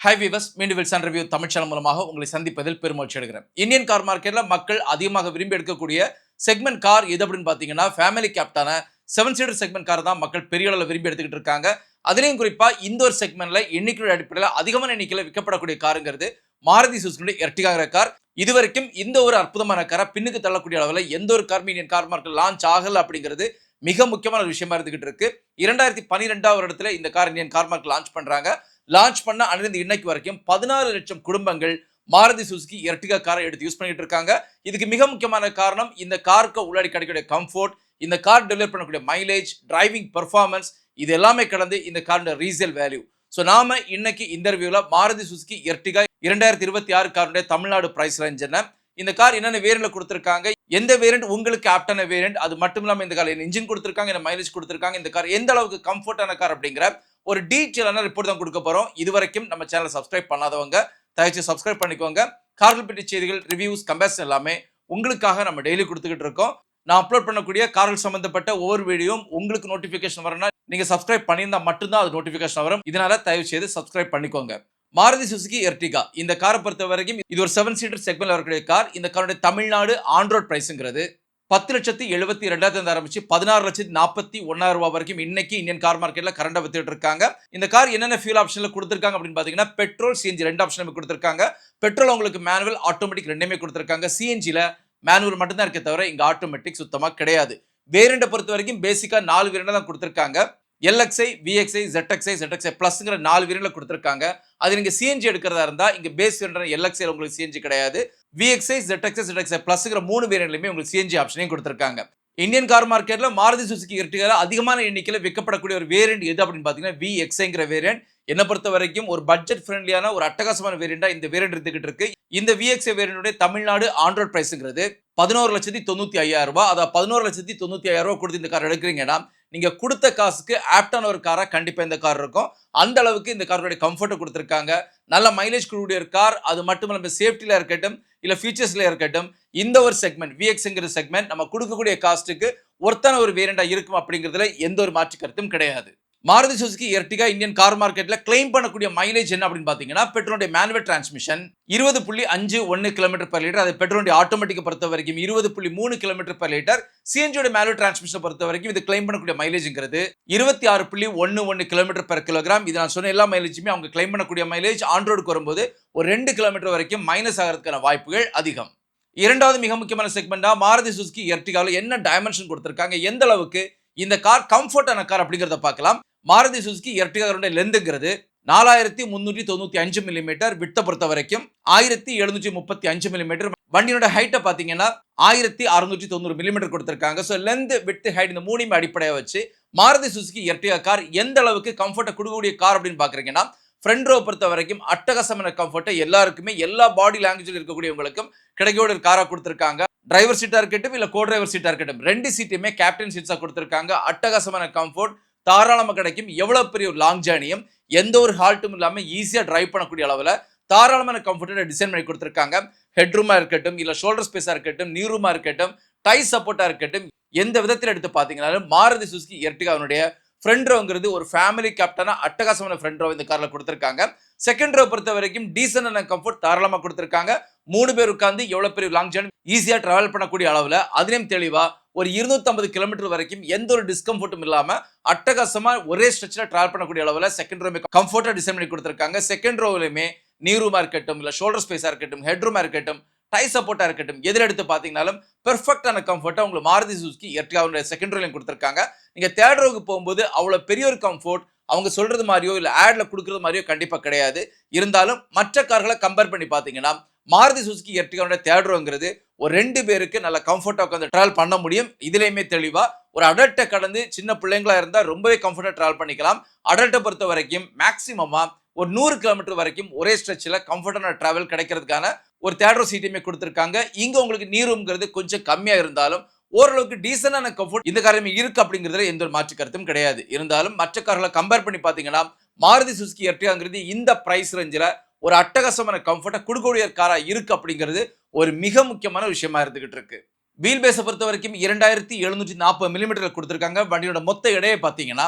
High viewers, மீண்டும் Wilson review Tamil channel மூலமாக உங்களை சந்திப்பதில் பெருமகிழ்ச்சி அடைகிறேன். இந்தியன் கார் மார்க்கெட்ல மக்கள் அதிகமாக விரும்பி எடுக்கக்கூடிய செக்மெண்ட் கார் எது அப்படின்னு பார்த்தீங்கன்னா, ஃபேமிலி கேப்டான 7 சீட்டர் செக்மெண்ட் கார் தான் மக்கள் பெரிய அளவில் விரும்பி எடுத்துக்கிட்டு இருக்காங்க. அதுலேயும் குறிப்பாக இந்த ஒரு செக்மெண்ட்ல எண்ணிக்கையோட அடிப்படையில் அதிகமான எண்ணிக்கையில் விற்கப்படக்கூடிய காருங்கிறது மாருதி சுசுகி எர்டிகா கார். இதுவரைக்கும் இந்த ஒரு அற்புதமான காரை பின்னுக்கு தள்ளக்கூடிய அளவில் எந்த ஒரு car Indian car market launch ஆகல அப்படிங்கிறது மிக முக்கியமான ஒரு விஷயமா இருந்துகிட்டு இருக்கு. 2012 வருடத்துல இந்த car Indian car market launch பண்றாங்க. லான்ச் பண்ண அன்னிலிருந்து இன்னைக்கு வரைக்கும் 16 லட்சம் குடும்பங்கள் மாருதி சுசுகி எர்டிகா காரை எடுத்து யூஸ் பண்ணிட்டு இருக்காங்க. இதுக்கு மிக முக்கியமான காரணம் இந்த காருக்கு உள்ளாடி கிடைக்கக்கூடிய கம்ஃபோர்ட், இந்த கார் டெலிவர் பண்ணக்கூடிய மைலேஜ், டிரைவிங் பெர்ஃபார்மன்ஸ், இது எல்லாமே கடந்து இந்த காரோட ரீசேல் வேல்யூ. ஸோ நாம இன்னைக்கு இந்த ரிவ்யூல மாருதி சுசுகி எர்டிகா 2026 காருடைய தமிழ்நாடு பிரைஸ் ரேஞ்ச் என்ன, இந்த கார் என்னென்ன வேரியன்ட்ல கொடுத்திருக்காங்க, எந்த வேரியன்ட் உங்களுக்கு ஆப்டான வேரியன்ட், அது மட்டும் இல்லாம இந்த கார் இன்ஜின் கொடுத்திருக்காங்க, என்ன மைலேஜ் கொடுத்திருக்காங்க, இந்த கார் எந்த அளவுக்கு கம்ஃபர்ட்டான கார் அப்படிங்கிற ஒரு டீட்டெயிலான ரிப்போர்ட் தான் கொடுக்க போறோம். இதுவரைக்கும் நம்ம சேனலை சப்ஸ்கிரைப் பண்ணாதவங்க தயவுசெய்து சப்ஸ்கிரைப் பண்ணிக்கோங்க. கார்கள் பற்றி செய்திகள், ரிவ்யூஸ், கம்பேரிசன் எல்லாமே உங்களுக்காக நம்ம டெய்லி கொடுத்துக்கிட்டு இருக்கோம். நான் அப்லோட் பண்ணக்கூடிய கார்கள் சம்பந்தப்பட்ட ஒவ்வொரு வீடியோவும் உங்களுக்கு நோட்டிபிகேஷன் வரணும்னா நீங்க சப்ஸ்கிரைப் பண்ணியிருந்தா மட்டும்தான் அது நோட்டிபிகேஷன் வரும். இதனால தயவு செய்து சப்ஸ்கிரைப் பண்ணிக்கோங்க. மாருதி சுசுகி எர்டிகா இந்த காரை பொறுத்த வரைக்கும் இது ஒரு 7 சீட்டர் செக்மெண்ட்ல வரக்கூடிய கார். இந்த காரோட தமிழ்நாடு ஆன் ரோட் பிரைஸ்ங்கிறது 10,72,200 ஆரம்பிச்சு 16,41,000 ரூபாய் வரைக்கும் இன்னைக்கு இந்தியன் கார் மார்க்கெட்ல கரண்டா வித்துட்டு இருக்காங்க. இந்த கார் என்னென்ன ஃபியூல் ஆப்ஷன்ல கொடுத்திருக்காங்க அப்படின்னு பாத்தீங்கன்னா, பெட்ரோல், சிஎன்ஜி ரெண்டு ஆப்ஷனுமே கொடுத்திருக்காங்க. பெட்ரோல் உங்களுக்கு மேனுவல், ஆட்டோமேட்டிக் ரெண்டுமே கொடுத்திருக்காங்க. சிஎன்ஜில மேனுவல் மட்டும் தான் இருக்கே தவிர இங்க ஆட்டோமேட்டிக் சுத்தமா கிடையாது. வேரியண்ட பொறுத்த வரைக்கும் பேசிக்கா 4 வேரியண்ட் தான் கொடுத்திருக்காங்க. LXi, VXi, ZXi, ZXi பிளஸ்ங்கிற 4 வேரியண்ட்ல கொடுத்திருக்காங்க. அது நீங்க சிஎன்ஜி எடுக்கிறதா இருந்தா இங்க பேஸ் வேரியண்ட் LXi உங்களுக்கு சிஎன்ஜி கிடையாது. VXi, ZXi, ZXi பிளஸ்ங்கிற 3 வேரியண்ட்லயுமே உங்களுக்கு சிஎன்ஜி ஆப்ஷனையும் கொடுத்திருக்காங்க. இந்தியன் கார் மார்க்கெட்ல மாருதி சுசுகி எர்டிகா அதிகமான எண்ணிக்கையில் விற்கப்படக்கூடிய ஒரு வேரியண்ட் எது அப்படின்னு பாத்தீங்கன்னா VXiங்கிற வேரியண்ட். என்ன பொறுத்த வரைக்கும் ஒரு பட்ஜெட் ஃப்ரெண்ட்லியான ஒரு அட்டகாசமான வேரியண்டா இந்த வேரியண்ட் இருந்துகிட்டு இருக்கு. இந்த VXi வேரியண்டோட தமிழ்நாடு ஆன் ரோட் பிரைஸ்ங்கிறது 11,95,000 ரூபாய். அதாவது 11,95,000 ரூபாய் கொடுத்து இந்த கார் எடுக்கிறீங்கன்னா நீங்க கொடுத்த காசுக்கு ஆப்டான ஒரு காரா கண்டிப்பா இந்த கார் இருக்கும். அந்த அளவுக்கு இந்த காரோட கம்ஃபர்ட் கொடுத்திருக்காங்க. நல்ல மைலேஜ் கொடுக்கக்கூடிய ஒரு கார். அது மட்டும் இல்லாம சேஃப்டில இருக்கட்டும், இல்ல ஃபீச்சர்ஸ்ல இருக்கட்டும், இந்த ஒரு செக்மெண்ட் VXங்கிற செக்மெண்ட் நம்ம கொடுக்கக்கூடிய காஸ்ட்டுக்கு ஒர்த்தான ஒரு வேரியண்டா இருக்கும் அப்படிங்கிறதுல எந்த ஒரு மாற்று கருத்தும் கிடையாது. மாருதி சுசுகி எர்டிகா இந்தியன் கார் மார்க்கெட்ல கிளைம் பண்ணக்கூடிய மைலேஜ் என்ன அப்படின்னு பாத்தீங்கன்னா, பெட்ரோலுடைய manual transmission 20.51 kilometre per litre. அது பெட்ரோலுடைய ஆட்டோமேட்டிக் பொறுத்த வரைக்கும் 20.3 கிலோமீட்டர் பர் லிட்டர். சிஎன்ஜியோட மேனுவல் டிரான்ஸ்மிஷன் பொறுத்த வரைக்கும் இது கிளைம் பண்ணக்கூடிய மைலேஜ்ங்கிறது 26.11 கிலோமீட்டர் பர் கிலோகிராம். இது நான் சொன்ன எல்லா மைலேஜுமே அவங்க கிளைம் பண்ணக்கூடிய மைலேஜ். ஆன்ரோடுக்கு வரும்போது ஒரு 2 கிலோமீட்டர் வரைக்கும் மைனஸ் ஆகிறதுக்கான வாய்ப்புகள் அதிகம். இரண்டாவது மிக முக்கியமான செக்மெண்டா மாருதி சுசுகி எர்டிகால என்ன டைமென்ஷன் கொடுத்திருக்காங்க, எந்த அளவுக்கு இந்த கார் கம்ஃபர்ட்டான கார் அப்படிங்கறத பார்க்கலாம். மாருதி சுசுகி எர்டிகாரோட லென்த்ங்கிறது 4,395 மில்லிமீட்டர், விட்ட பொறுத்த வரைக்கும் 1,735 மில்லிமீட்டர். வண்டியோட ஹைட்டை பாத்தீங்கன்னா 1,690 மில்லிமீட்டர் கொடுத்திருக்காங்க. ஸோ லென்த், வித், ஹைட் இந்த மூணுமே அடிப்படையாக வச்சு மாருதி சுசுகி எர்டிகா கார் எந்த அளவுக்கு கம்ஃபர்ட்டை கொடுக்கக்கூடிய கார் அப்படின்னு பாக்குறீங்கன்னா, ஃப்ரண்ட் ரோ பொறுத்த வரைக்கும் அட்டகாசமான கம்ஃபர்ட்டை எல்லாருக்குமே எல்லா பாடி லாங்குவேஜில் இருக்கக்கூடியவங்களுக்கும் கிடைக்கக்கூடிய ஒரு காரா கொடுத்திருக்காங்க. டிரைவர் சீட்டா இருக்கட்டும், இல்ல கோ டிரைவர் சீட்டா இருக்கட்டும், ரெண்டு சீட்டுமே கேப்டன் சீட்ஸா கொடுத்திருக்காங்க. அட்டகாசமான கம்ஃபர்ட் தாராளமா கிடைக்கும். எவ்வளவு பெரிய ஒரு லாங் ஜேர்னியும் எந்த ஒரு ஹால்ட்டும் இல்லாம ஈஸியா டிரைவ் பண்ணக்கூடிய அளவுல தாராளமான கம்ஃபர்ட்டை டிசைன் பண்ணி கொடுத்திருக்காங்க. ஹெட்ரூமா இருக்கட்டும், இல்ல ஷோல்டர் ஸ்பேஸா இருக்கட்டும், நீ ரூமா இருக்கட்டும், டை சப்போர்ட்டா இருக்கட்டும், எந்த விதத்தில் எடுத்து பாத்தீங்கன்னாலும் மாருதி சுசுகி எர்டிகாவுடைய ஃப்ரண்ட் ரோங்கிறது ஒரு ஃபேமிலி கேப்டனா அட்டகாசமான ஃப்ரண்ட் ரோ இந்த கார்ல கொடுத்திருக்காங்க. செகண்ட் ரோ பொறுத்த வரைக்கும் டீசென்டான கம்ஃபர்ட் தாராளமா கொடுத்திருக்காங்க. 3 பேர் உட்கார்ந்து எவ்வளவு பெரிய லாங் ஜர்னி ஈஸியா டிராவல் பண்ணக்கூடிய அளவுல, அதிலும் தெளிவா ஒரு 250 கிலோமீட்டர் வரைக்கும் எந்த ஒரு டிஸ்கம்ஃபர்ட்டும் இல்லாம அட்டகாசமா ஒரே ஸ்ட்ரெச்ல டிராவல் பண்ணக்கூடிய அளவுல செகண்ட் ரோ கம்ஃபர்ட்டா டிசைன் பண்ணி கொடுத்திருக்காங்க. செகண்ட் ரோவிலுமே நீ ரூமா இருக்கட்டும், இல்ல ஷோல்டர் ஸ்பேஸா இருக்கட்டும், ஹெட் ரூமா இருக்கட்டும், டை சப்போர்ட்டா இருக்கட்டும், எதில் எடுத்து பாத்தீங்கன்னாலும் பெர்ஃபெக்டான கம்ஃபர்ட்டா உங்களுக்கு மாருதி சுசுகி எர்டிகாவுடைய செகண்ட் ரோலையும் கொடுத்திருக்காங்க. நீங்க தேர்ட் ரோவுக்கு போகும்போது அவ்வளவு பெரிய ஒரு கம்ஃபர்ட் அவங்க சொல்றது மாதிரியோ இல்ல ஆட்ல கொடுக்கறது மாதிரியோ கண்டிப்பா கிடையாது. இருந்தாலும் மற்ற கார்களை கம்பேர் பண்ணி பாத்தீங்கன்னா மாருதி சுசுகி எர்டிகாவுடைய தேர்ட் ரோங்கிறது ஒரு 2 பேருக்கு நல்ல கம்ஃபர்ட்டா உட்காந்து டிராவல் பண்ண முடியும். இதுலயுமே தெளிவா ஒரு அடல்ட்டை கடந்து சின்ன பிள்ளைங்களா இருந்தா ரொம்பவே கம்ஃபர்ட்டா டிராவல் பண்ணிக்கலாம். அடல்ட்டை பொறுத்த வரைக்கும் மேக்சிமமா ஒரு 100 கிலோமீட்டர் வரைக்கும் ஒரே ஸ்ட்ரெச்ல கம்ஃபர்ட்டான டிராவல் கிடைக்கிறதுக்கான ஒரு தேர்ட் ரோ சீட்டுமே கொடுத்திருக்காங்க. இங்க உங்களுக்கு நீ ரூம்ங்கிறது கொஞ்சம் கம்மியா இருந்தாலும் ஓரளவுக்கு டீசென்டான கம்ஃபர்ட் இந்த காரையுமே இருக்கு அப்படிங்கிறதுல எந்த ஒரு மாற்று கருத்தும் கிடையாது. இருந்தாலும் மற்ற கார்களை கம்பேர் பண்ணி பாத்தீங்கன்னா மாருதி சுசுகி எர்டிகாங்கிறது இந்த பிரைஸ் ரேஞ்சில ஒரு அட்டகாசமான கம்ஃபர்ட்டை கொடுக்கக்கூடிய காரா இருக்கு அப்படிங்கிறது ஒரு மிக முக்கியமான விஷயமா இருந்துகிட்டு இருக்கு. வீல் பேஸை பொறுத்த வரைக்கும் 2,740 மில்லிமீட்டர் கொடுத்திருக்காங்க. வண்டியோட மொத்த எடையை பாத்தீங்கன்னா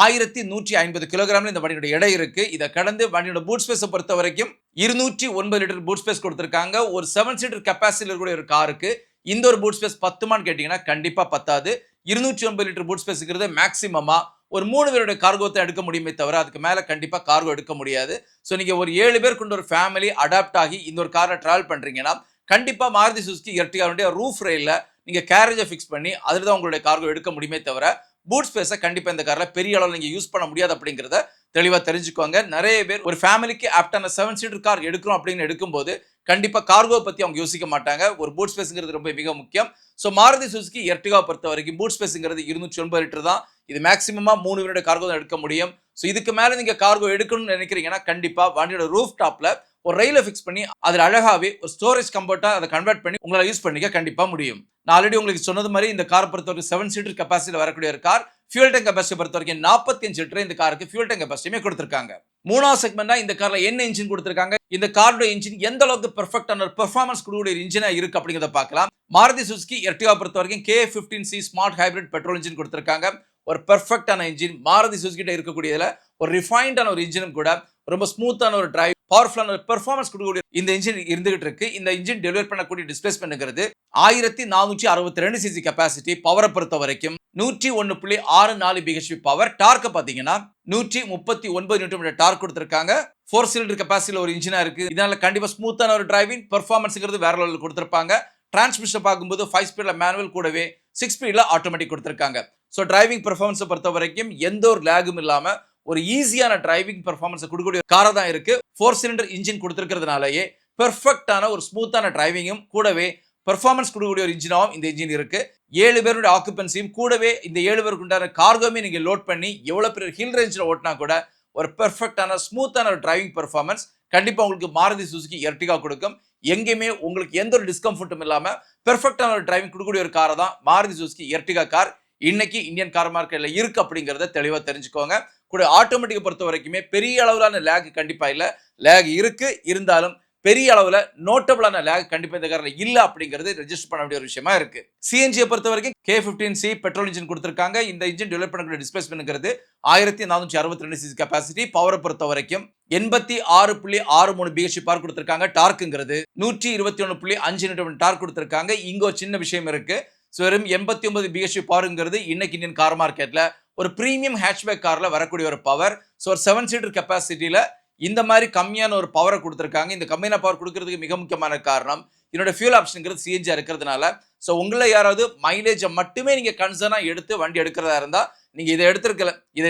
1150 கிலோகிராம்ல இந்த வண்டியோட எடை இருக்கு. இதை கடந்து வண்டியோட பூட் ஸ்பேஸை பொறுத்த வரைக்கும் 209 லிட்டர் பூட் ஸ்பேஸ் கொடுத்திருக்காங்க. ஒரு 7 சீட்டர் கெப்பாசிட்டியில் இருக்கக்கூடிய ஒரு காருக்கு இந்த ஒரு பூட் ஸ்பேஸ் பத்துமான்னு கேட்டீங்கன்னா கண்டிப்பா பத்தாது. 209 லிட்டர் பூட் ஸ்பேஸ்ங்கிறது மேக்ஸிமமா ஒரு 3 பேருடைய கார்கோத்தை எடுக்க முடியுமே தவிர அதுக்கு மேல கண்டிப்பா கார்கோ எடுக்க முடியாது. ஸோ நீங்க ஒரு 7 பேர் கொண்ட ஒரு ஃபேமிலி அடாப்ட் ஆகி இந்த ஒரு கார்ல டிராவல் பண்றீங்கன்னா கண்டிப்பா மாருதி சுசுகி எர்டிகாவுடைய ரூஃப் ரெயில்ல நீங்க கேரேஜை ஃபிக்ஸ் பண்ணி அதில் தான் உங்களுடைய கார்கோ எடுக்க முடியுமே தவிர பூட் ஸ்பேஸை கண்டிப்பா இந்த கார்ல பெரிய அளவில் நீங்க யூஸ் பண்ண முடியாது அப்படிங்கிறத தெளிவா தெரிஞ்சுக்கோங்க. நிறைய பேர் ஒரு ஃபேமிலிக்கு ஆப்டான 7 சீட்டர் கார் எடுக்கிறோம் அப்படின்னு எடுக்கும்போது கண்டிப்பா கார்கோ பத்தி அவங்க யோசிக்க மாட்டாங்க. ஒரு பூட் ஸ்பேஸ்ங்கிறது ரொம்ப மிக முக்கியம். ஸோ மாருதி சுசுகி எர்டிகாவை பொறுத்த வரைக்கும் பூட் ஸ்பேஸ்ங்கிறது 209 லிட்டர் தான். இது மேக்ஸிமமா 3 பேருடைய கார்கோ தான் எடுக்க முடியும். ஸோ இதுக்கு மேல நீங்க கார்கோ எடுக்கணும்னு நினைக்கிறீங்கன்னா கண்டிப்பா வண்டியோட ரூஃப் டாப்ல ஒரு ரயில ஃபிக்ஸ் பண்ணி அதில் அழகாவே ஒரு ஸ்டோரேஜ் கம்ஃபர்ட்டா அதை கன்வெர்ட் பண்ணி உங்களால் யூஸ் பண்ணிக்க கண்டிப்பா முடியும். நான் ஆல்ரெடி உங்களுக்கு சொன்னது மாதிரி இந்த கார் பொறுத்தவரைக்கும் 7 சீட்டர் கெப்பாசிட்டியில் வரக்கூடிய ஒரு கார். ஃபியூல் டேங்க் கெப்பாசிட்டி பொறுத்த வரைக்கும் 45 லிட்டர் இந்த காருக்கு ஃபியூல் டேங்க் கெப்பாசிட்டியுமே கொடுத்திருக்காங்க. மூணாவது செக்மெண்டா இந்த கார்ல என்ன இன்ஜின் கொடுத்திருக்காங்க, இந்த காரோட இன்ஜின் எந்த அளவுக்கு பெர்ஃபெக்ட்டான பெர்ஃபார்மன்ஸ் கொடுக்கக்கூடிய இன்ஜினா இருக்கு அப்படிங்கறத பார்க்கலாம். மாருதி சுசுகி எர்டிகா பொறுத்த வரைக்கும் K15C smart hybrid petrol engine கொடுத்திருக்காங்க. ஒரு பெர்ஃபெக்ட்டான இன்ஜின். மாருதி சுசுகி கிட்ட இருக்கக்கூடியதுல ஒரு ரிஃபைன்டான ஒரு இன்ஜினும் கூட ரொம்ப ஸ்மூத்தான ஒரு டிரைவ் பவர்ஃபுல்லான ஒரு பெர்ஃபார்மன்ஸ் கொடுக்கக்கூடிய இந்த இன்ஜின் இருந்துகிட்டு இருக்கு. இந்த இன்ஜின் டெலிவர் பண்ணக்கூடிய டிஸ்பிளேஸ்மென்ட்ங்கிறது 1462 சிசி கெப்பாசிட்டி. பவரை பொறுத்த வரைக்கும் 101.64 பிஹெச்பி பவர். டார்க் பாத்தீங்கன்னா 139 நியூட்டன் மீட்டர் டார்க் கொடுத்திருக்காங்க. 4 சிலிண்டர் கெப்பாசிட்டில ஒரு இன்ஜினா இருக்கு. இதனால கண்டிப்பா ஸ்மூத்தான ஒரு டிரைவிங் பெர்ஃபார்மன்ஸ்ங்கிறது வேற லெவலில் கொடுத்திருப்பாங்க. டிரான்ஸ்மிஷன் பார்க்கும்போது 5 ஸ்பீட்ல மேனுவல் கூடவே 6 ஸ்பீட்ல ஆட்டோமேட்டிக் கொடுத்திருக்காங்க. ஸோ டிரைவிங் பெர்ஃபார்மன்ஸை பொறுத்த வரைக்கும் எந்த ஒரு லேகும் இல்லாம ஒரு ஈஸியான டிரைவிங் பெர்ஃபார்மன்ஸ் கொடுக்கக்கூடிய காரா தான் இருக்கு. 4 சிலிண்டர் இன்ஜின் கொடுத்திருக்கிறதுனாலயே பெர்ஃபெக்ட்டான ஒரு ஸ்மூத்தான டிரைவிங்கும் கூடவே பெர்ஃபார்மன்ஸ் கொடுக்கக்கூடிய ஒரு இன்ஜினாவும் இந்த இன்ஜின் இருக்கு. 7 பேருடைய ஆக்குபென்சியும் கூடவே இந்த 7 பேருக்கு உண்டான கார்கோமே நீங்க லோட் பண்ணி எவ்வளவு பெரிய ஹில் ரேஞ்சில் ஓட்டினா கூட ஒரு பெர்ஃபெக்ட்டான ஸ்மூத்தான ஒரு டிரைவிங் பெர்ஃபார்மன்ஸ் கண்டிப்பா உங்களுக்கு மாருதி சுசுகி எர்டிகா கொடுக்கும். எங்கேயுமே உங்களுக்கு எந்த ஒரு டிஸ்கம்ஃபர்ட்டும் இல்லாம பெர்ஃபெக்ட்டான ஒரு டிரைவிங் கொடுக்கக்கூடிய ஒரு காரை தான் மாருதி சுசுகி எர்டிகா கார் இன்னைக்கு இந்தியன் கார் மார்க்கெட்ல இருக்கு அப்படிங்கறத தெளிவா தெரிஞ்சுக்கோங்க. கூட ஆட்டோமேட்டிக் பொறுத்த வரைக்குமே பெரிய அளவிலான லேக் கண்டிப்பா இல்ல. லேக் இருக்கு, இருந்தாலும் பெரிய அளவுல நோட்டபிளான லேக் கண்டிப்பா இந்த கார்ல இல்ல அப்படிங்கிறது ரெஜிஸ்டர் பண்ண வேண்டிய ஒரு விஷயமா இருக்கு. சிஎன்ஜியை பொறுத்த வரைக்கும் K15C பெட்ரோல் இன்ஜின் கொடுத்திருக்காங்க. இந்த இன்ஜின் டெவலப் பண்ணக்கூடிய டிஸ்பிளேஸ்மென்ட்ங்கிறது 1462 சிசி கெப்பாசிட்டி. பவரை பொறுத்த வரைக்கும் 86.63 பிஹெச்பி பவர் கொடுத்திருக்காங்க. டார்க்குங்கிறது 121.5 நியூட்டன் டார்க் கொடுத்திருக்காங்க. இங்க ஒரு சின்ன விஷயம் இருக்கு. வெறும் 89 பிஹெச்பி பவர்ங்கிறது இன்னைக்கு இந்தியன் கார் மார்க்கெட்ல ஒரு பிரீமியம் ஹேட்ச்பேக் கார்ல வரக்கூடிய ஒரு பவர். ஸோ ஒரு 7 சீட்டர் கெப்பாசிட்டியில இந்த மாதிரி கம்மியான ஒரு பவரை கொடுத்திருக்காங்க. இந்த கம்மியான பவர் கொடுக்கறதுக்கு மிக முக்கியமான காரணம் இதனோட ஃபியூல் ஆப்ஷன்ங்கிறது சிஎன்ஜி இருக்கிறதுனால. ஸோ உங்களை யாராவது மைலேஜை மட்டுமே நீங்க கன்சர்னா எடுத்து வண்டி எடுக்கிறதா இருந்தா நீங்க இதை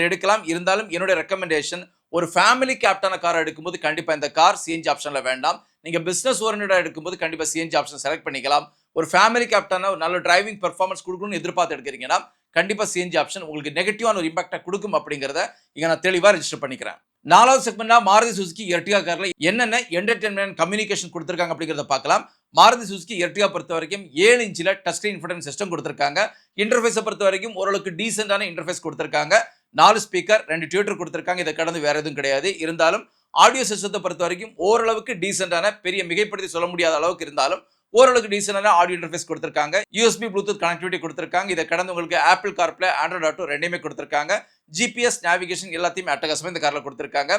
எடுக்கலாம். இருந்தாலும் என்னுடைய ரெக்கமெண்டேஷன் ஒரு ஃபேமிலி கேப்டான கார் எடுக்கும்போது கண்டிப்பா இந்த கார் சிஎன்ஜி ஆப்ஷன்ல வேண்டாம். நீங்க பிசினஸ் ஓரியன்டா எடுக்கும்போது கண்டிப்பா சிஎன்ஜி ஆப்ஷன் செலக்ட் பண்ணிக்கலாம். ஒரு ஃபேமிலி கேப்டான ஒரு நல்ல டிரைவிங் பெர்ஃபார்மன்ஸ் கொடுக்கணும்னு எதிர்பார்த்து எடுக்கிறீங்கன்னா கண்டிப்பா சிஎன்ஜி ஆப்ஷன் உங்களுக்கு நெகட்டிவான ஒரு இம்பாக்டா கொடுக்கும் அப்படிங்கறத இங்க நான் தெளிவா ரெஜிஸ்டர் பண்ணிக்கிறேன். நாலாவது செக்மெண்டா மாருதி சுசுகி எர்டிகா கார்ல என்னென்ன என்டர்டெயின்மெண்ட் கம்யூனிகேஷன் கொடுத்திருக்காங்க அப்படிங்கறத பார்க்கலாம். மாருதி சுசுகி எர்டிகா பொறுத்த வரைக்கும் 7 இன்ச்சில் டச் ஸ்கிரீன் இன்ஃபோடெயின்மென்ட் சிஸ்டம் கொடுத்திருக்காங்க. இன்டர்ஃபேஸை பொறுத்த வரைக்கும் ஓரளவுக்கு டீசென்டான இன்டர்ஃபேஸ் கொடுத்திருக்காங்க. 4 ஸ்பீக்கர் 2 டியூட்டர் கொடுத்திருக்காங்க. இதை கடந்து வேற எதுவும் கிடையாது. இருந்தாலும் ஆடியோ சிஸ்டத்தை பொறுத்த வரைக்கும் ஓரளவுக்கு டீசென்டான பெரிய மிகைப்படுத்தி சொல்ல முடியாத அளவுக்கு இருந்தாலும் ஓரளவுக்கு டீசென்டான ஆடியோ இன்டர்ஃபேஸ் கொடுத்திருக்காங்க. USB ப்ளூடூத் கனெக்டிவிட்டி கொடுத்திருக்காங்க. இதை கடந்து உங்களுக்கு ஆப்பிள் கார்ப்ளே, ஆண்ட்ராய்டு ஆட்டோ ரெண்டையுமே கொடுத்திருக்காங்க. GPS நேவிகேஷன் எல்லாத்தையும் அட்டகாசமா இந்த கார்ல கொடுத்திருக்காங்க.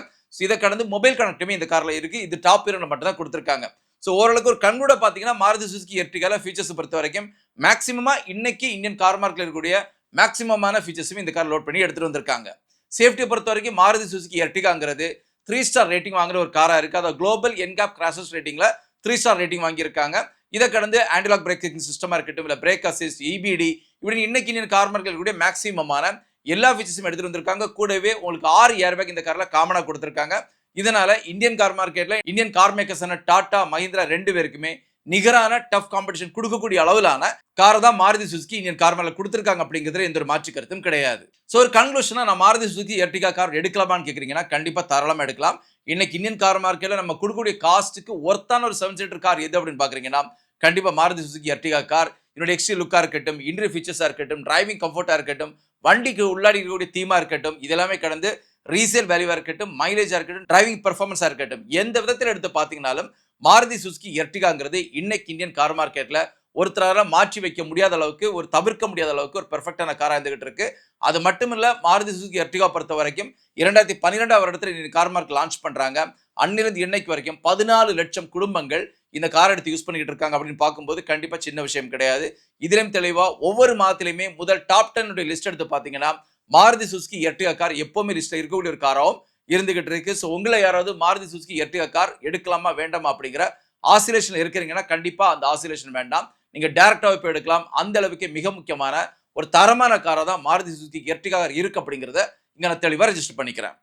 இதை கடந்து மொபைல் கனெக்டிவிட்டி இந்த கார்ல இருக்கு. இது டாப் ஹீரோல மட்டும் தான் கொடுத்திருக்காங்க. ஸோ ஓரளவுக்கு ஒரு கண்கூட பார்த்தீங்கன்னா மாருதி சுசுகி எர்டிகால ஃபீச்சர்ஸ் பொறுத்த வரைக்கும் மேக்ஸிமமா இன்னைக்கு இந்தியன் கார் மார்க்கெட்ல இருக்கக்கூடிய மேக்ஸிமமான ஃபீச்சர்ஸும் இந்த கார் லோட் பண்ணி எடுத்துட்டு வந்திருக்காங்க. சேஃப்டி பொறுத்த வரைக்கும் மாருதி சுசுகி எர்டிகாங்கிறது 3 ஸ்டார் ரேட்டிங் வாங்குற ஒரு காரா இருக்கு. அதாவது குளோபல் என்கேப் கிராஷஸ் ரேட்டிங்ல 3 ஸ்டார் ரேட்டிங் வாங்கியிருக்காங்க. இதை கடந்து ஆன்டிலாக் பிரேக்கிங் சிஸ்டமா இருக்கட்டும், இல்ல பிரேக் அசிஸ்ட், EBD இப்படி இன்னைக்கு இந்தியன் கார் மார்க்கெட்ல கூடிய மேக்ஸிமமான எல்லா ஃபீச்சர்ஸும் எடுத்துட்டு வந்திருக்காங்க. கூடவே உங்களுக்கு 6 ஏர்பேக் இந்த கார்ல காமனா கொடுத்திருக்காங்க. இதனால இந்தியன் கார் மார்க்கெட்ல இந்தியன் கார் மேக்கர்ஸான டாடா, மஹிந்திரா 2 பேருக்குமே நிகரான டஃப் காம்படிஷன் கொடுக்கக்கூடிய அளவிலான காரை தான் மாருதி சுசுகி இந்தியன் கார் மேல கொடுத்திருக்காங்க அப்படிங்கிறது எந்த ஒரு மாற்று கருத்தும் கிடையாது. ஸோ ஒரு கன்க்ளூஷனா நான் மாருதி சுசுகி எர்டிகா கார் எடுக்கலாமான்னு கேட்குறீங்கன்னா கண்டிப்பா தாராளமா எடுக்கலாம். இன்னைக்கு இந்தியன் கார் மார்க்கெட்ல நம்ம கொடுக்கக்கூடிய காஸ்ட்டுக்கு ஒர்த்தான ஒரு 7 சீட்டர் கார் எது அப்படின்னு பாக்குறீங்கன்னா கண்டிப்பா மாருதி சுசுகி எர்டிகா கார். என்னுடைய எக்ஸ்ட்ரீம் லுக்கா இருக்கட்டும், இன்டீரியர் ஃபீச்சர்ஸா இருக்கட்டும், டிரைவிங் கம்ஃபர்ட்டா இருக்கட்டும், வண்டிக்கு உள்ளாடி இருக்கக்கூடிய தீமா இருக்கட்டும், இதெல்லாமே கடந்து ரீசேல் வேல்யூவா இருக்கட்டும், மைலேஜா இருக்கட்டும், டிரைவிங் பெர்ஃபார்மன்ஸா இருக்கட்டும், எந்த விதத்தில் எடுத்து பாத்தீங்கன்னாலும் மாருதி சுசுகி எர்டிகாங்கிறது இன்னைக்கு இந்தியன் கார் மார்க்கெட்ல ஒருத்தரால மாற்றி வைக்க முடியாத அளவுக்கு, ஒரு தவிர்க்க முடியாத அளவுக்கு ஒரு பெர்ஃபெக்ட்டான காரா இருந்துகிட்டு இருக்கு. அது மட்டுமில்ல, மாருதி சுசுகி எர்டிகா பொறுத்தவரைக்கும் 2012ஆம் வருடத்துல இந்தியன் கார் மார்க் லான்ச் பண்றாங்க. அன்னிலிருந்து இன்னைக்கு வரைக்கும் 14,00,000 குடும்பங்கள் இந்த கார் எடுத்து யூஸ் பண்ணிக்கிட்டு இருக்காங்க அப்படின்னு பார்க்கும்போது கண்டிப்பா சின்ன விஷயம் கிடையாது. இதிலும் தெளிவா ஒவ்வொரு மாதத்திலுமே முதல் டாப் 10 உடைய லிஸ்ட் எடுத்து பார்த்தீங்கன்னா, மாருதி சுசுகி எர்டிகா கார் எப்பவுமே லிஸ்ட்ல இருக்கக்கூடிய ஒரு காராவும் இருந்துகிட்டு இருக்கு. ஸோ உங்கள யாராவது மாருதி சுசுகி எர்டிகா கார் எடுக்கலாமா வேண்டாமா அப்படிங்கிற ஆசிலேஷன்ல இருக்கிறீங்கன்னா கண்டிப்பா அந்த ஆசிலேஷன் வேண்டாம். நீங்க டைரக்டாவே போய் எடுக்கலாம். அந்த அளவுக்கு மிக முக்கியமான ஒரு தரமான காரா தான் மாருதி சுசுகி எர்டிகா கார் இருக்கு அப்படிங்கிறத இங்க நான் தெளிவா ரெஜிஸ்டர் பண்ணிக்கிறேன்.